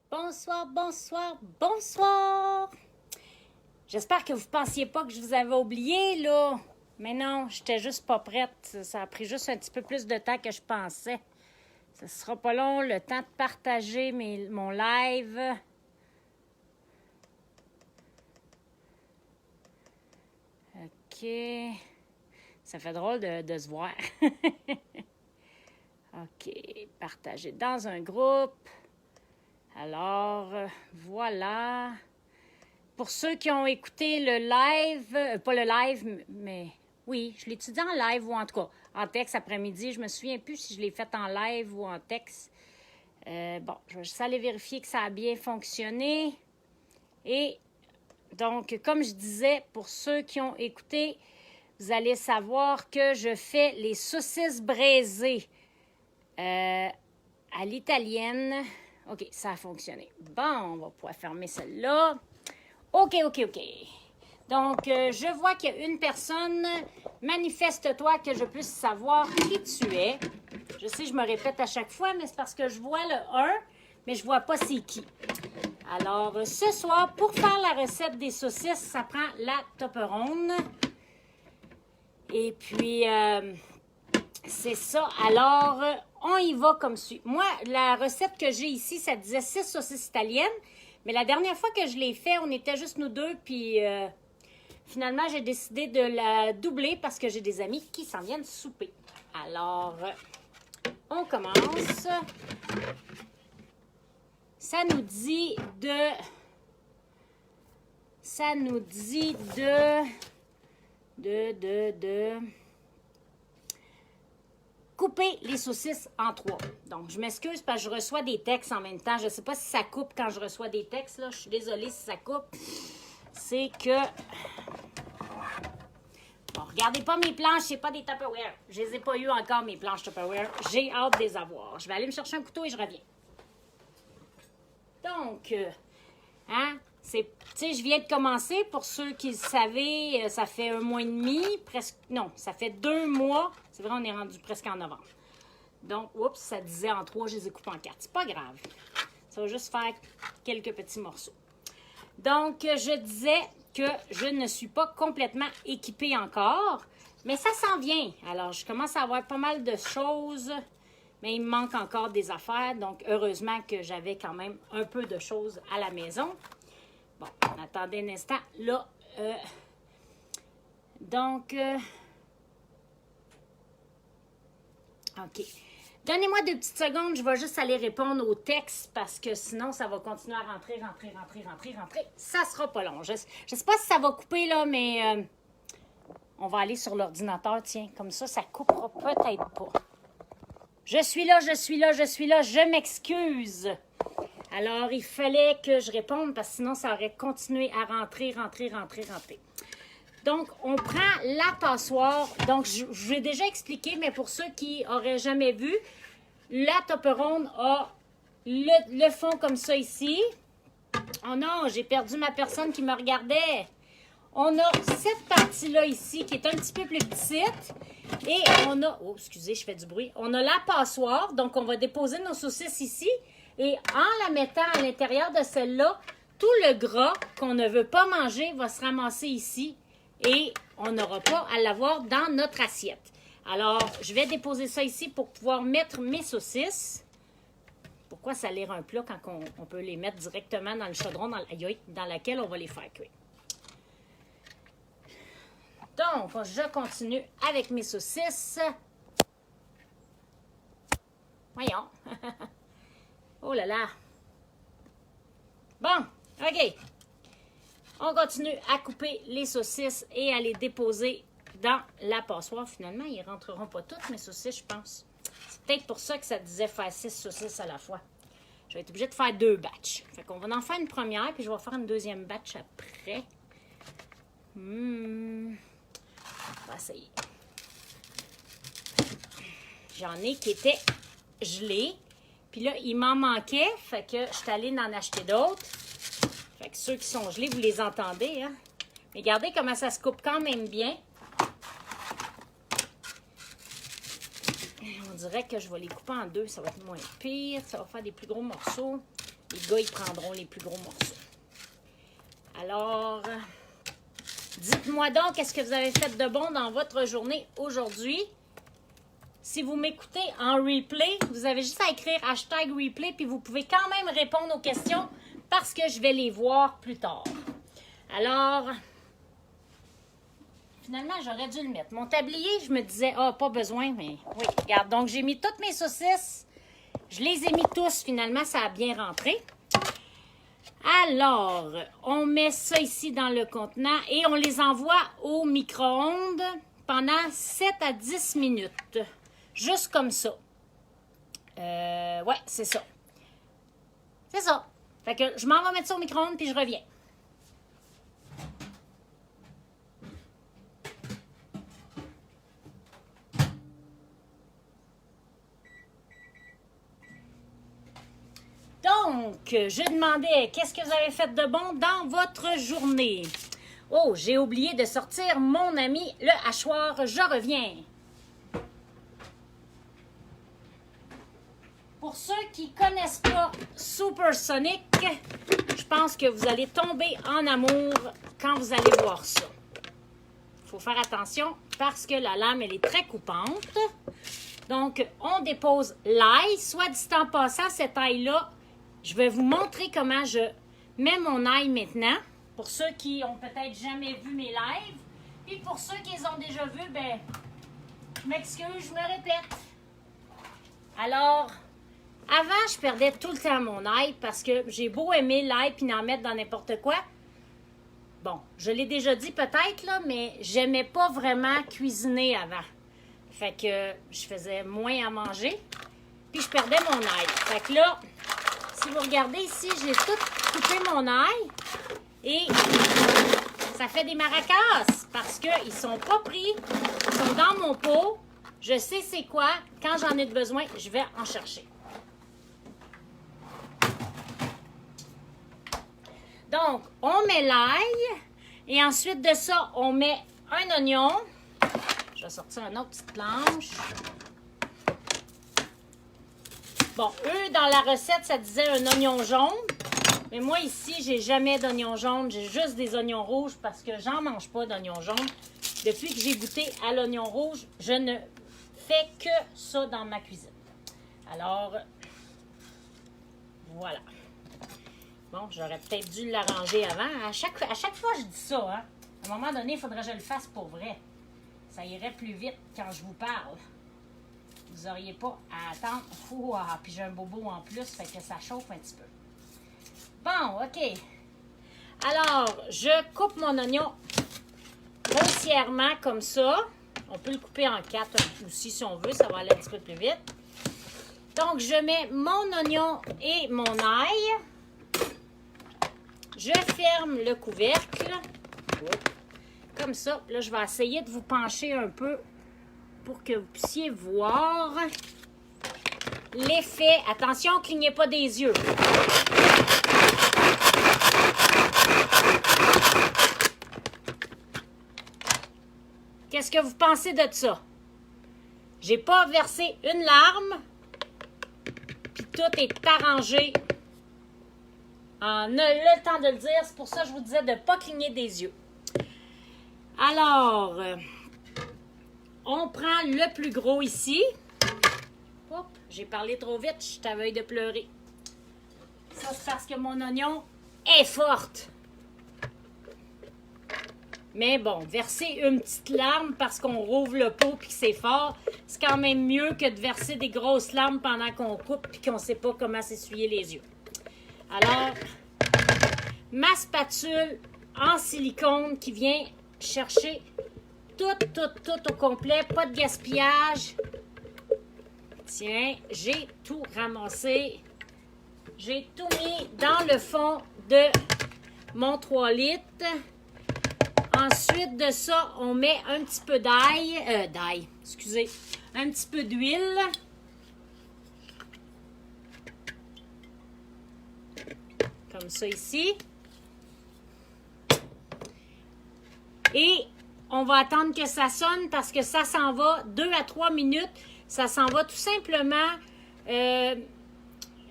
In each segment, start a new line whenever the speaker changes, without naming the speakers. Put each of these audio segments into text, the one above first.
Bonsoir, bonsoir, bonsoir! J'espère que vous ne pensiez pas que je vous avais oublié, là. Mais non, j'étais juste pas prête. Ça a pris juste un petit peu plus de temps que je pensais. Ça sera pas long, le temps de partager mon live. OK. Ça fait drôle de se voir. OK. Partager dans un groupe. Alors, voilà. Pour ceux qui ont écouté le live, pas le live, mais oui, je l'ai étudié en live ou en tout cas en texte après-midi. Je me souviens plus si je l'ai fait en live ou en texte. Bon, je vais juste aller vérifier que ça a bien fonctionné. Et donc, comme je disais, pour ceux qui ont écouté, vous allez savoir que je fais les saucisses braisées à l'italienne. OK, ça a fonctionné. Bon, on va pouvoir fermer celle-là. OK. Donc, je vois qu'il y a une personne. Manifeste-toi que je puisse savoir qui tu es. Je sais, je me répète à chaque fois, mais c'est parce que je vois le 1, mais je vois pas c'est qui. Alors, ce soir, pour faire la recette des saucisses, ça prend la toblerone. Et puis, c'est ça. Alors, on y va comme suit. Moi, la recette que j'ai ici, ça disait 6 saucisses italiennes. Mais la dernière fois que je l'ai fait, on était juste nous deux. Puis, finalement, j'ai décidé de la doubler parce que j'ai des amis qui s'en viennent souper. Alors, on commence. Ça nous dit de couper les saucisses en 3. Donc, je m'excuse parce que je reçois des textes en même temps. Je ne sais pas si ça coupe quand je reçois des textes. Là. Je suis désolée si ça coupe. C'est que... Bon, regardez pas mes planches, c'est pas des Tupperware. Je les ai pas eu encore, mes planches Tupperware. J'ai hâte de les avoir. Je vais aller me chercher un couteau et je reviens. Donc, tu sais, je viens de commencer. Pour ceux qui le savaient, ça fait 1 mois et demi, presque, non, ça fait 2 mois. C'est vrai, on est rendu presque en novembre. Donc, oups, ça disait en 3, je les ai coupés en 4. C'est pas grave. Ça va juste faire quelques petits morceaux. Donc, je disais que je ne suis pas complètement équipée encore, mais ça s'en vient. Alors, je commence à avoir pas mal de choses, mais il me manque encore des affaires. Donc, heureusement que j'avais quand même un peu de choses à la maison. Bon, attendez un instant. Là, OK. Donnez-moi 2 petites secondes. Je vais juste aller répondre au texte parce que sinon, ça va continuer à rentrer. Ça sera pas long. Je sais pas si ça va couper, là, mais on va aller sur l'ordinateur. Tiens, comme ça coupera peut-être pas. Je suis là. Je m'excuse. Alors, il fallait que je réponde parce que sinon, ça aurait continué à rentrer. Donc, on prend la passoire. Donc, je vous ai déjà expliqué, mais pour ceux qui n'auraient jamais vu, la toblerone a le fond comme ça ici. Oh non, j'ai perdu ma personne qui me regardait. On a cette partie-là ici qui est un petit peu plus petite. Et on a... Oh, excusez, je fais du bruit. On a la passoire. Donc, on va déposer nos saucisses ici. Et en la mettant à l'intérieur de celle-là, tout le gras qu'on ne veut pas manger va se ramasser ici. Et on n'aura pas à l'avoir dans notre assiette. Alors, je vais déposer ça ici pour pouvoir mettre mes saucisses. Pourquoi salir un plat quand on peut les mettre directement dans le chaudron dans lequel on va les faire cuire? Donc, je continue avec mes saucisses. Voyons. Oh là là. Bon, OK. On continue à couper les saucisses et à les déposer dans la passoire. Finalement, ils ne rentreront pas toutes mes saucisses, je pense. C'est peut-être pour ça que ça disait faire 6 saucisses à la fois. Je vais être obligée de faire 2 batchs. Fait qu'on va en faire une première, puis je vais faire une deuxième batch après. On va essayer. J'en ai qui étaient gelés. Puis là, il m'en manquait. Fait que je suis allée en acheter d'autres. Fait que ceux qui sont gelés, vous les entendez, hein? Mais regardez comment ça se coupe quand même bien. On dirait que je vais les couper en 2. Ça va être moins pire. Ça va faire des plus gros morceaux. Les gars, ils prendront les plus gros morceaux. Alors, dites-moi donc, qu'est-ce que vous avez fait de bon dans votre journée aujourd'hui? Si vous m'écoutez en replay, vous avez juste à écrire hashtag replay, puis vous pouvez quand même répondre aux questions parce que je vais les voir plus tard. Alors, finalement, j'aurais dû le mettre. Mon tablier, je me disais, pas besoin, mais oui, regarde. Donc, j'ai mis toutes mes saucisses. Je les ai mis tous, finalement, ça a bien rentré. Alors, on met ça ici dans le contenant et on les envoie au micro-ondes pendant 7 à 10 minutes. Juste comme ça. Ouais, c'est ça. C'est ça. Fait que je m'en vais mettre ça au micro-ondes puis je reviens. Donc, je demandais, qu'est-ce que vous avez fait de bon dans votre journée? Oh, j'ai oublié de sortir mon ami le hachoir. Je reviens. Pour ceux qui ne connaissent pas Supersonic, je pense que vous allez tomber en amour quand vous allez voir ça. Il faut faire attention parce que la lame, elle est très coupante. Donc, on dépose l'ail. Soit dit en passant, cette ail-là, je vais vous montrer comment je mets mon ail maintenant. Pour ceux qui ont peut-être jamais vu mes lives. Puis pour ceux qui les ont déjà vus, ben, je m'excuse, je me répète. Alors, avant, je perdais tout le temps mon ail parce que j'ai beau aimer l'ail puis en mettre dans n'importe quoi. Bon, je l'ai déjà dit peut-être, là, mais j'aimais pas vraiment cuisiner avant. Fait que je faisais moins à manger. Puis je perdais mon ail. Fait que là, si vous regardez ici, j'ai tout coupé mon ail. Et ça fait des maracas parce qu'ils sont pas pris. Ils sont dans mon pot. Je sais c'est quoi. Quand j'en ai besoin, je vais en chercher. Donc, on met l'ail. Et ensuite de ça, on met un oignon. Je vais sortir une autre petite planche. Bon, eux, dans la recette, ça disait un oignon jaune. Mais moi, ici, j'ai jamais d'oignon jaune. J'ai juste des oignons rouges parce que j'en mange pas d'oignon jaune. Depuis que j'ai goûté à l'oignon rouge, je ne fais que ça dans ma cuisine. Alors, voilà. Bon, j'aurais peut-être dû l'arranger avant. À chaque fois, je dis ça. Hein. À un moment donné, il faudrait que je le fasse pour vrai. Ça irait plus vite quand je vous parle. Vous n'auriez pas à attendre. Puis j'ai un bobo en plus, fait que ça chauffe un petit peu. Bon, OK. Alors, je coupe mon oignon grossièrement comme ça. On peut le couper en 4 aussi si on veut. Ça va aller un petit peu plus vite. Donc, je mets mon oignon et mon ail. Je ferme le couvercle. Comme ça. Là, je vais essayer de vous pencher un peu pour que vous puissiez voir l'effet. Attention, clignez pas des yeux. Qu'est-ce que vous pensez de ça? J'ai pas versé une larme, puis tout est arrangé en le temps de le dire. C'est pour ça que je vous disais de ne pas cligner des yeux. Alors, on prend le plus gros ici. Oups, j'ai parlé trop vite, je suis à veille de pleurer. Ça, c'est parce que mon oignon est forte. Mais bon, verser une petite larme parce qu'on rouvre le pot et que c'est fort, c'est quand même mieux que de verser des grosses larmes pendant qu'on coupe et qu'on ne sait pas comment s'essuyer les yeux. Alors, ma spatule en silicone qui vient chercher tout au complet, pas de gaspillage. Tiens, j'ai tout ramassé. J'ai tout mis dans le fond de mon 3 litres. Ensuite de ça, on met un petit peu excusez, un petit peu d'huile. Comme ça ici. Et on va attendre que ça sonne parce que ça s'en va 2 à 3 minutes. Ça s'en va tout simplement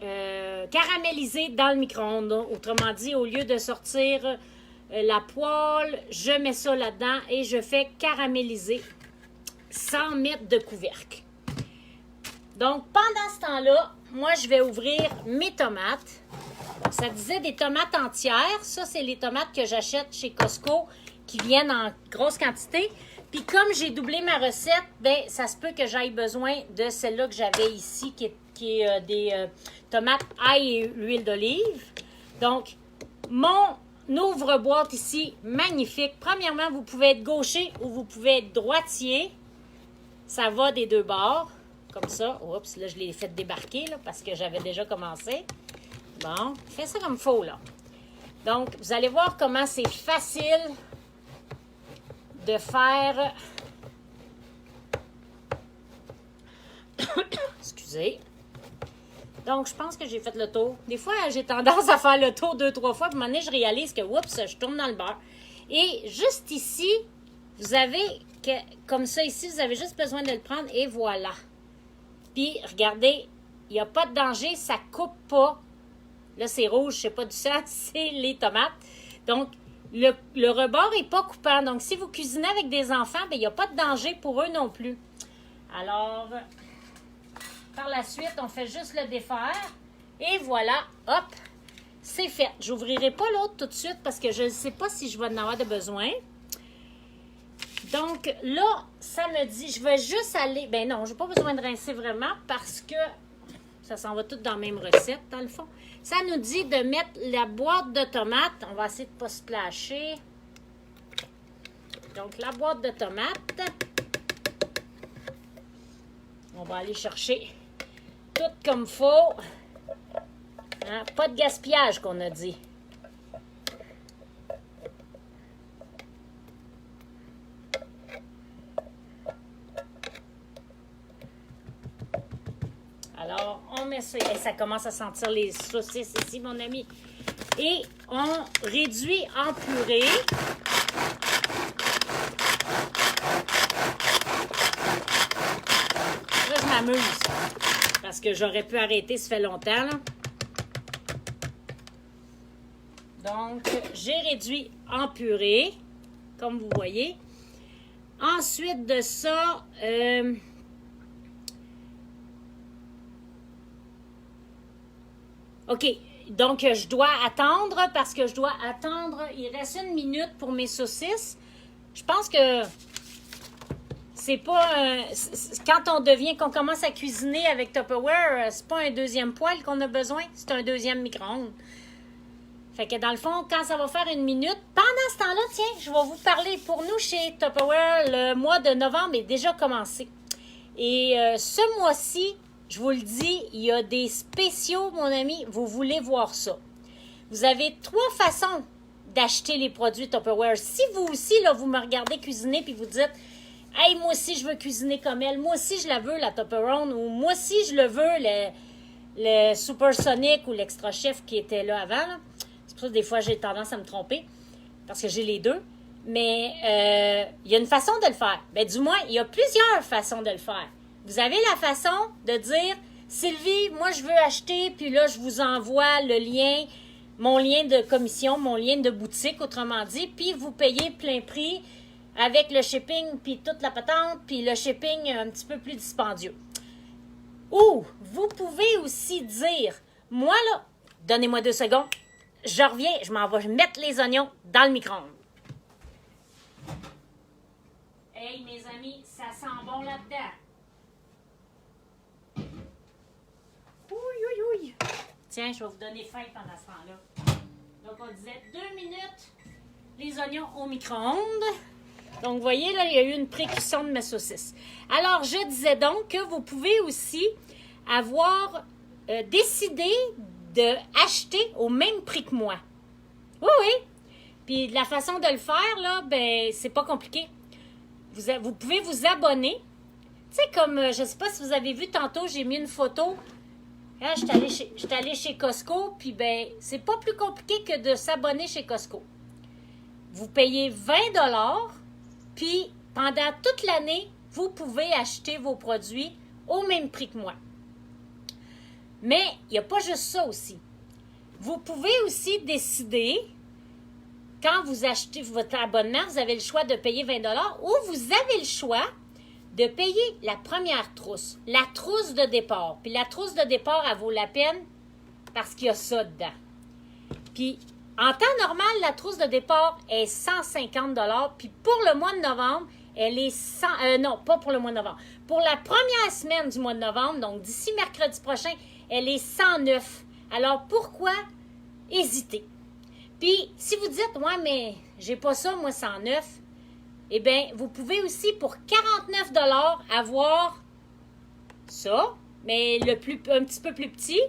caraméliser dans le micro-ondes. Autrement dit, au lieu de sortir la poêle, je mets ça là-dedans et je fais caraméliser sans mettre de couvercle. Donc, pendant ce temps-là, moi, je vais ouvrir mes tomates. Donc, ça disait des tomates entières. Ça, c'est les tomates que j'achète chez Costco qui viennent en grosse quantité. Puis, comme j'ai doublé ma recette, bien, ça se peut que j'aille besoin de celle-là que j'avais ici, qui est des tomates ail et l'huile d'olive. Donc, mon ouvre-boîte ici, magnifique. Premièrement, vous pouvez être gaucher ou vous pouvez être droitier. Ça va des deux bords. Comme ça. Oups, là, je l'ai fait débarquer là, parce que j'avais déjà commencé. Bon, fais ça comme il faut, là. Donc, vous allez voir comment c'est facile de faire... Excusez. Donc, je pense que j'ai fait le tour. Des fois, j'ai tendance à faire le tour 2-3 fois. Puis, à un moment donné, je réalise que, oups, je tourne dans le beurre. Et juste ici, vous avez, comme ça ici, vous avez juste besoin de le prendre et voilà. Puis, regardez, il n'y a pas de danger, ça ne coupe pas. Là, c'est rouge, c'est pas du sang, c'est les tomates. Donc, le rebord n'est pas coupant. Donc, si vous cuisinez avec des enfants, bien, il n'y a pas de danger pour eux non plus. Alors, par la suite, on fait juste le défaire. Et voilà, hop, c'est fait. Je n'ouvrirai pas l'autre tout de suite parce que je ne sais pas si je vais en avoir de besoin. Donc, là, ça me dit, je vais juste aller... Ben non, je n'ai pas besoin de rincer vraiment parce que ça s'en va tout dans la même recette, dans le fond. Ça nous dit de mettre la boîte de tomates. On va essayer de ne pas se splasher. Donc, la boîte de tomates. On va aller chercher tout comme il faut. Hein? Pas de gaspillage, qu'on a dit. Alors, on met ça. Et ça commence à sentir les saucisses ici, mon ami. Et on réduit en purée. Là, je m'amuse. Parce que j'aurais pu arrêter, ça fait longtemps, là. Donc, j'ai réduit en purée, comme vous voyez. Ensuite de ça... OK, donc je dois attendre parce que je dois attendre. Il reste 1 minute pour mes saucisses. Je pense que c'est pas... qu'on commence à cuisiner avec Tupperware, c'est pas un deuxième poêle qu'on a besoin, c'est un deuxième micro-ondes. Fait que dans le fond, quand ça va faire 1 minute, pendant ce temps-là, tiens, je vais vous parler. Pour nous, chez Tupperware, le mois de novembre est déjà commencé. Et ce mois-ci, je vous le dis, il y a des spéciaux, mon ami. Vous voulez voir ça. Vous avez 3 façons d'acheter les produits Tupperware. Si vous aussi, là, vous me regardez cuisiner puis vous dites « Hey, moi aussi, je veux cuisiner comme elle. Moi aussi, je la veux, la Tupperware. » Ou « Moi aussi, je le veux, le Supersonic ou l'Extra Chef qui était là avant. » C'est pour ça que des fois, j'ai tendance à me tromper parce que j'ai les deux. Mais il y a une façon de le faire. Ben, du moins, il y a plusieurs façons de le faire. Vous avez la façon de dire « Sylvie, moi, je veux acheter, puis là, je vous envoie le lien, mon lien de commission, mon lien de boutique, autrement dit, puis vous payez plein prix avec le shipping, puis toute la patente, puis le shipping un petit peu plus dispendieux. » Ou vous pouvez aussi dire « Moi, là, donnez-moi 2 secondes, je reviens, je m'en vais mettre les oignons dans le micro-ondes. » Hey, mes amis, ça sent bon là-dedans. Oui. Tiens, je vais vous donner faim pendant ce temps-là. Donc, on disait 2 minutes, les oignons au micro-ondes. Donc, vous voyez, là, il y a eu une pré-cuisson de mes saucisses. Alors, je disais donc que vous pouvez aussi avoir décidé d'acheter au même prix que moi. Oui. Puis, la façon de le faire, là, ben, c'est pas compliqué. Vous pouvez vous abonner. Tu sais, comme, je ne sais pas si vous avez vu tantôt, j'ai mis une photo. Là, j'étais allée chez Costco, puis ben, c'est pas plus compliqué que de s'abonner chez Costco. Vous payez 20 $, puis pendant toute l'année, vous pouvez acheter vos produits au même prix que moi. Mais il n'y a pas juste ça aussi. Vous pouvez aussi décider, quand vous achetez votre abonnement, vous avez le choix de payer 20 $ ou vous avez le choix de payer la première trousse, la trousse de départ. Puis la trousse de départ, elle vaut la peine parce qu'il y a ça dedans. Puis, en temps normal, la trousse de départ est 150 $. Puis pour le mois de novembre, elle est 100... non, pas pour le mois de novembre. Pour la première semaine du mois de novembre, donc d'ici mercredi prochain, elle est 109. Alors, pourquoi hésiter? Puis, si vous dites, ouais, mais j'ai pas ça, moi, 109, eh bien, vous pouvez aussi, pour 49 $ avoir ça, mais un petit peu plus petit,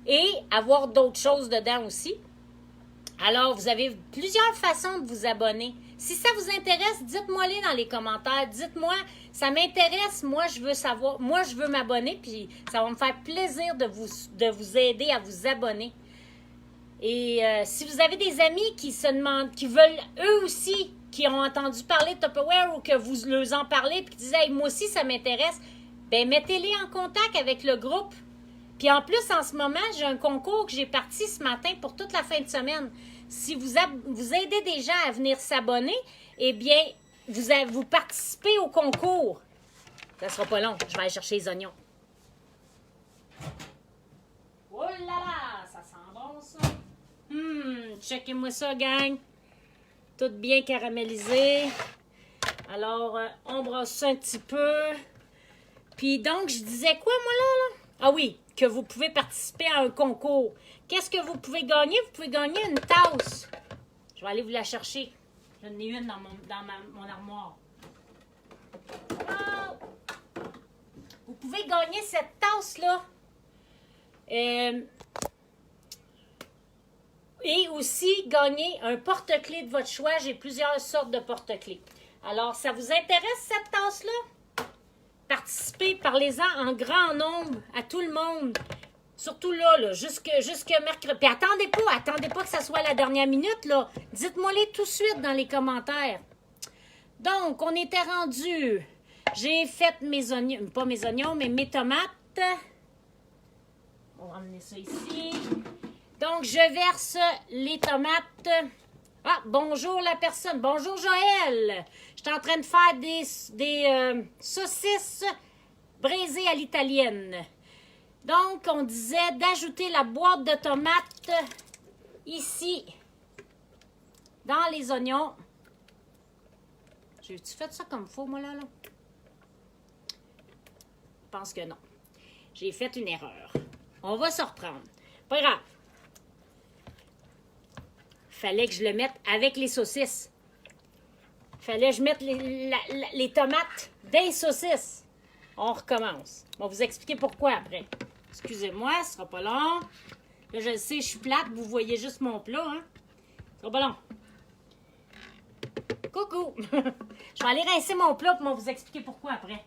et avoir d'autres choses dedans aussi. Alors, vous avez plusieurs façons de vous abonner. Si ça vous intéresse, dites-moi-les dans les commentaires. Dites-moi, ça m'intéresse, moi je veux savoir, moi je veux m'abonner, puis ça va me faire plaisir de vous aider à vous abonner. Et si vous avez des amis qui se demandent, qui veulent eux aussi, qui ont entendu parler de Tupperware ou que vous leur en parlez, puis qui disent hey, moi aussi ça m'intéresse, bien mettez-les en contact avec le groupe. Puis en plus, en ce moment, j'ai un concours que j'ai parti ce matin pour toute la fin de semaine. Si vous aidez des gens à venir s'abonner, eh bien, vous participez au concours. Ça sera pas long, je vais aller chercher les oignons. Oh là là, ça sent bon ça. Checkez-moi ça, gang. Tout bien caramélisé. Alors, on brosse ça un petit peu. Puis donc, je disais quoi, moi, là? Ah oui, que vous pouvez participer à un concours. Qu'est-ce que vous pouvez gagner? Vous pouvez gagner une tasse. Je vais aller vous la chercher. J'en ai une dans mon armoire. Oh! Vous pouvez gagner cette tasse-là. Et aussi gagner un porte-clés de votre choix. J'ai plusieurs sortes de porte-clés. Alors, ça vous intéresse, cette tasse-là? Participez, parlez-en en grand nombre à tout le monde. Surtout là, jusque mercredi. Puis attendez pas que ça soit la dernière minute, là. Dites-moi-les tout de suite dans les commentaires. Donc, on était rendu. J'ai fait mes oignons, pas mes oignons, mais mes tomates. On va ramener ça ici. Donc, je verse les tomates. Ah, bonjour la personne. Bonjour Joël. Je suis en train de faire des saucisses braisées à l'italienne. Donc, on disait d'ajouter la boîte de tomates ici, dans les oignons. J'ai-tu fait ça comme il faut, moi, là? Je pense que non. J'ai fait une erreur. On va se reprendre. Pas grave. Fallait que je le mette avec les saucisses. Fallait que je mette les tomates des saucisses. On recommence. On va vous expliquer pourquoi après. Excusez-moi, ce sera pas long. Là, je le sais, je suis plate. Vous voyez juste mon plat, hein? Ce sera pas long. Coucou! Je vais aller rincer mon plat pour vous expliquer pourquoi après.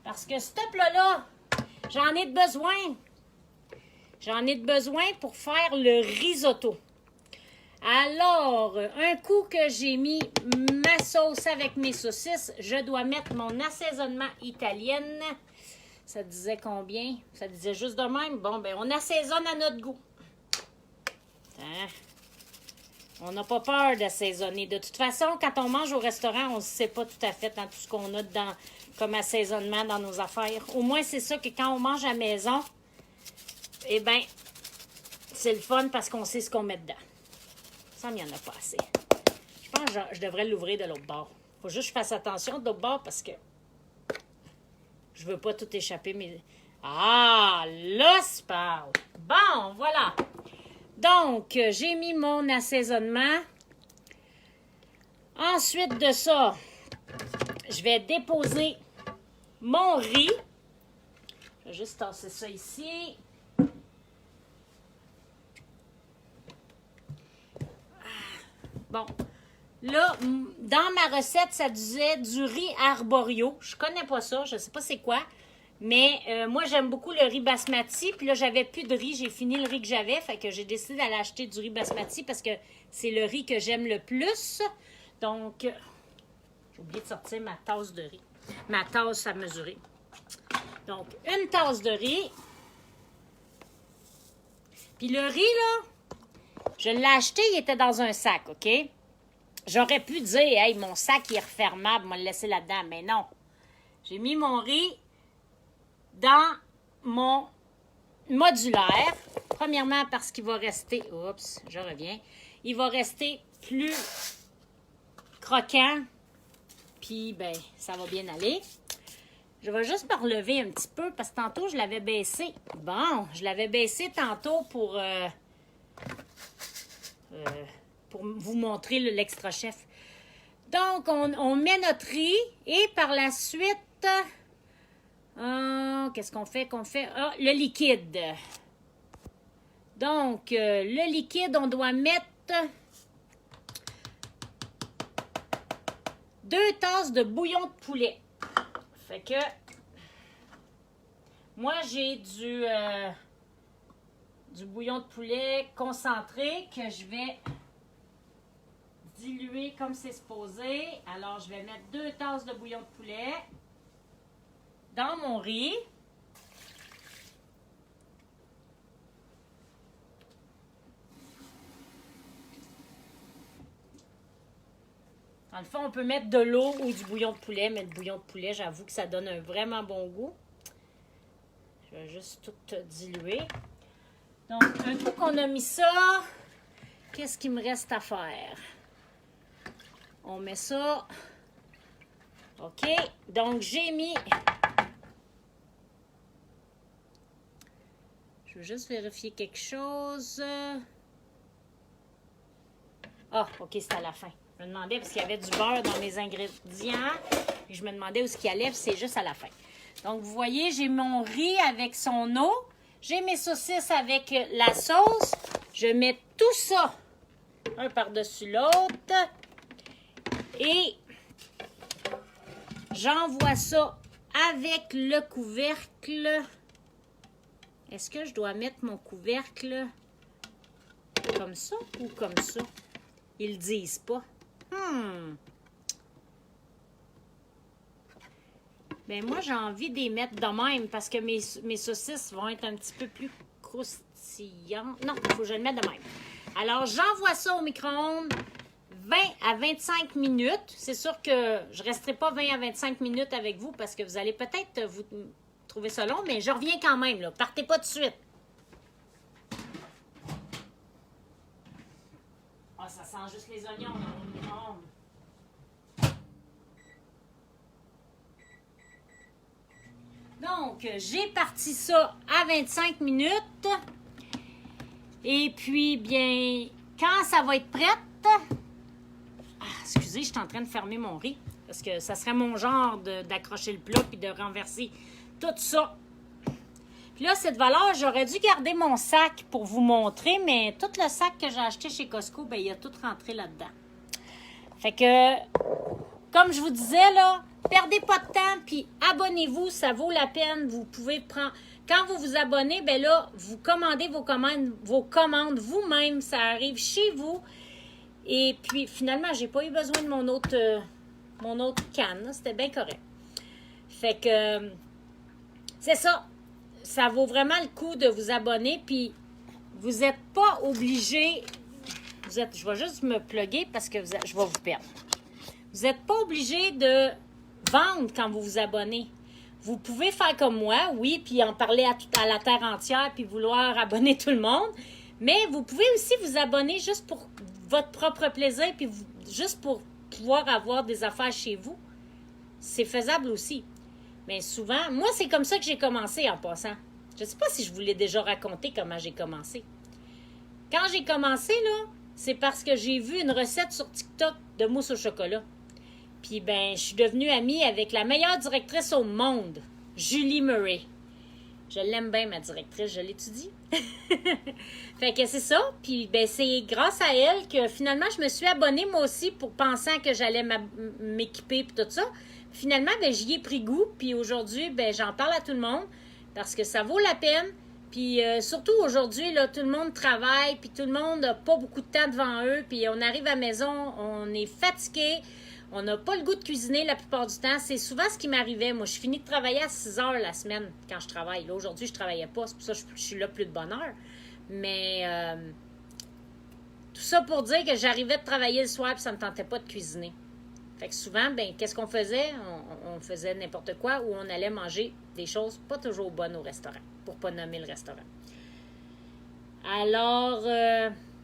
Parce que ce plat-là, j'en ai besoin. J'en ai besoin pour faire le risotto. Alors, un coup que j'ai mis ma sauce avec mes saucisses, je dois mettre mon assaisonnement italienne. Ça disait combien? Ça disait juste de même. Bon, ben on assaisonne à notre goût. Hein? On n'a pas peur d'assaisonner. De toute façon, quand on mange au restaurant, on ne sait pas tout à fait dans tout ce qu'on a dedans, comme assaisonnement dans nos affaires. Au moins, c'est ça que quand on mange à la maison, eh bien, c'est le fun parce qu'on sait ce qu'on met dedans. Ça, il n'y en a pas assez. Je pense que je devrais l'ouvrir de l'autre bord. Il faut juste que je fasse attention de l'autre bord parce que je veux pas tout échapper. Mais... Ah, là, c'est pas. Bon, voilà. Donc, j'ai mis mon assaisonnement. Ensuite de ça, je vais déposer mon riz. Je vais juste tasser ça ici. Bon, là, dans ma recette, ça disait du riz arborio. Je connais pas ça, je sais pas c'est quoi. Mais moi, j'aime beaucoup le riz basmati. Puis là, j'avais plus de riz. J'ai fini le riz que j'avais. Fait que j'ai décidé d'aller acheter du riz basmati parce que c'est le riz que j'aime le plus. Donc, oublié de sortir ma tasse de riz. Ma tasse à mesurer. Donc, une tasse de riz. Puis le riz, là, je l'ai acheté, il était dans un sac, OK? J'aurais pu dire, hey, mon sac il est refermable, je vais le laisser là-dedans. Mais non. J'ai mis mon riz dans mon modulaire. Premièrement, parce qu'il va rester... Oups, je reviens. Il va rester plus croquant. Puis, ben, ça va bien aller. Je vais juste me relever un petit peu parce que tantôt, je l'avais baissé. Bon, je l'avais baissé tantôt pour vous montrer l'extra chef. Donc, on met notre riz et par la suite, qu'est-ce qu'on fait? Le liquide. Donc, le liquide, on doit mettre 2 tasses de bouillon de poulet. Fait que, moi, j'ai du bouillon de poulet concentré que je vais diluer comme c'est supposé. Alors, je vais mettre 2 tasses de bouillon de poulet dans mon riz. Dans le fond, on peut mettre de l'eau ou du bouillon de poulet, mais le bouillon de poulet, j'avoue que ça donne un vraiment bon goût. Je vais juste tout diluer. Donc, un coup qu'on a mis ça, qu'est-ce qu'il me reste à faire? On met ça. OK. Donc, j'ai mis... Je veux juste vérifier quelque chose. Ah, OK, c'est à la fin. Je me demandais, parce qu'il y avait du beurre dans mes ingrédients, et je me demandais où ce qu'il allait, puis c'est juste à la fin. Donc, vous voyez, j'ai mon riz avec son eau, j'ai mes saucisses avec la sauce, je mets tout ça, un par-dessus l'autre, et j'envoie ça avec le couvercle. Est-ce que je dois mettre mon couvercle comme ça ou comme ça? Ils le disent pas. Ben moi, j'ai envie de les mettre de même parce que mes saucisses vont être un petit peu plus croustillantes. Non, il faut que je le mette de même. Alors, j'envoie ça au micro-ondes 20 à 25 minutes. C'est sûr que je ne resterai pas 20 à 25 minutes avec vous parce que vous allez peut-être vous trouver ça long, mais je reviens quand même. Là. Partez pas tout de suite. Ah, ça sent juste les oignons dans le micro-ondes. Donc, j'ai parti ça à 25 minutes. Et puis, bien, quand ça va être prête... Ah, excusez, je suis en train de fermer mon riz. Parce que ça serait mon genre d'accrocher le plat puis de renverser tout ça. Puis là, cette valeur, j'aurais dû garder mon sac pour vous montrer, mais tout le sac que j'ai acheté chez Costco, bien, il a tout rentré là-dedans. Fait que, comme je vous disais, là, perdez pas de temps, puis abonnez-vous, ça vaut la peine. Vous pouvez prendre... Quand vous vous abonnez, bien là, vous commandez vos commandes vous-même. Ça arrive chez vous. Et puis, finalement, j'ai pas eu besoin de mon autre canne. C'était bien correct. Fait que, c'est ça. Ça vaut vraiment le coup de vous abonner, puis vous n'êtes pas obligé... Je vais juste me plugger parce que je vais vous perdre. Vous n'êtes pas obligé de vendre quand vous vous abonnez. Vous pouvez faire comme moi, oui, puis en parler à la terre entière, puis vouloir abonner tout le monde. Mais vous pouvez aussi vous abonner juste pour votre propre plaisir, puis juste pour pouvoir avoir des affaires chez vous. C'est faisable aussi. Mais souvent, moi, c'est comme ça que j'ai commencé en passant. Je ne sais pas si je vous l'ai déjà raconté comment j'ai commencé. Quand j'ai commencé, là, c'est parce que j'ai vu une recette sur TikTok de mousse au chocolat. Puis, ben, je suis devenue amie avec la meilleure directrice au monde, Julie Murray. Je l'aime bien, ma directrice, je l'étudie. Fait que c'est ça. Puis, ben, c'est grâce à elle que finalement, je me suis abonnée moi aussi pour pensant que j'allais m'équiper et tout ça. Finalement, ben, j'y ai pris goût. Puis aujourd'hui, ben, j'en parle à tout le monde parce que ça vaut la peine. Puis surtout aujourd'hui, là, tout le monde travaille, puis tout le monde n'a pas beaucoup de temps devant eux. Puis on arrive à la maison, on est fatigué, On n'a pas le goût de cuisiner la plupart du temps. C'est souvent ce qui m'arrivait. Moi, je finis de travailler à 6 heures la semaine quand je travaille. Là, aujourd'hui, je ne travaillais pas. C'est pour ça que je suis là plus de bonne heure. Mais tout ça pour dire que j'arrivais de travailler le soir et ça ne me tentait pas de cuisiner. Fait que souvent, ben, qu'est-ce qu'on faisait? On faisait n'importe quoi ou on allait manger des choses pas toujours bonnes au restaurant, pour ne pas nommer le restaurant. Alors,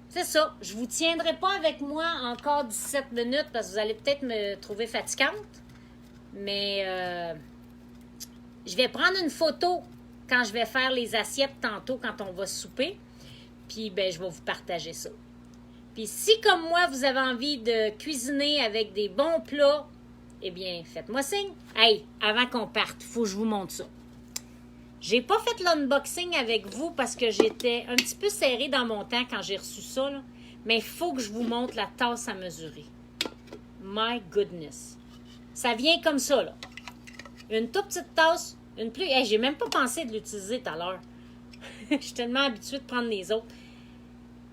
c'est ça. Je ne vous tiendrai pas avec moi encore 17 minutes parce que vous allez peut-être me trouver fatigante. Mais je vais prendre une photo quand je vais faire les assiettes tantôt, quand on va souper. Puis, ben, je vais vous partager ça. Puis, si, comme moi, vous avez envie de cuisiner avec des bons plats, eh bien, faites-moi signe. Hey, avant qu'on parte, il faut que je vous montre ça. J'ai pas fait l'unboxing avec vous parce que j'étais un petit peu serrée dans mon temps quand j'ai reçu ça, là. Mais il faut que je vous montre la tasse à mesurer. My goodness. Ça vient comme ça, là. Une toute petite tasse, une plus... Hey, j'ai même pas pensé de l'utiliser tout à l'heure. Je suis tellement habituée de prendre les autres.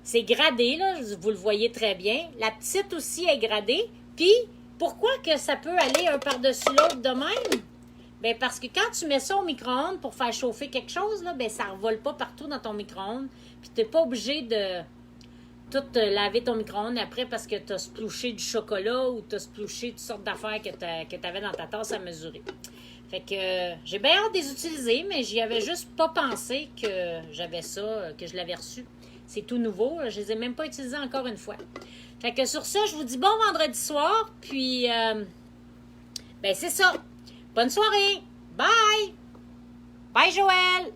C'est gradé, là, vous le voyez très bien. La petite aussi est gradée. Puis, pourquoi que ça peut aller un par-dessus l'autre de même? Bien, parce que quand tu mets ça au micro-ondes pour faire chauffer quelque chose, là, bien, ça ne revole pas partout dans ton micro-ondes. Puis, tu n'es pas obligé de tout laver ton micro-ondes après parce que tu as splouché du chocolat ou tu as splouché toutes sortes d'affaires que tu avais dans ta tasse à mesurer. Fait que j'ai bien hâte de les utiliser, mais j'y avais juste pas pensé que j'avais ça, que je l'avais reçu. C'est tout nouveau. Je les ai même pas utilisés encore une fois. Fait que sur ça, je vous dis bon vendredi soir. Puis, ben c'est ça. Bonne soirée. Bye. Bye, Joël.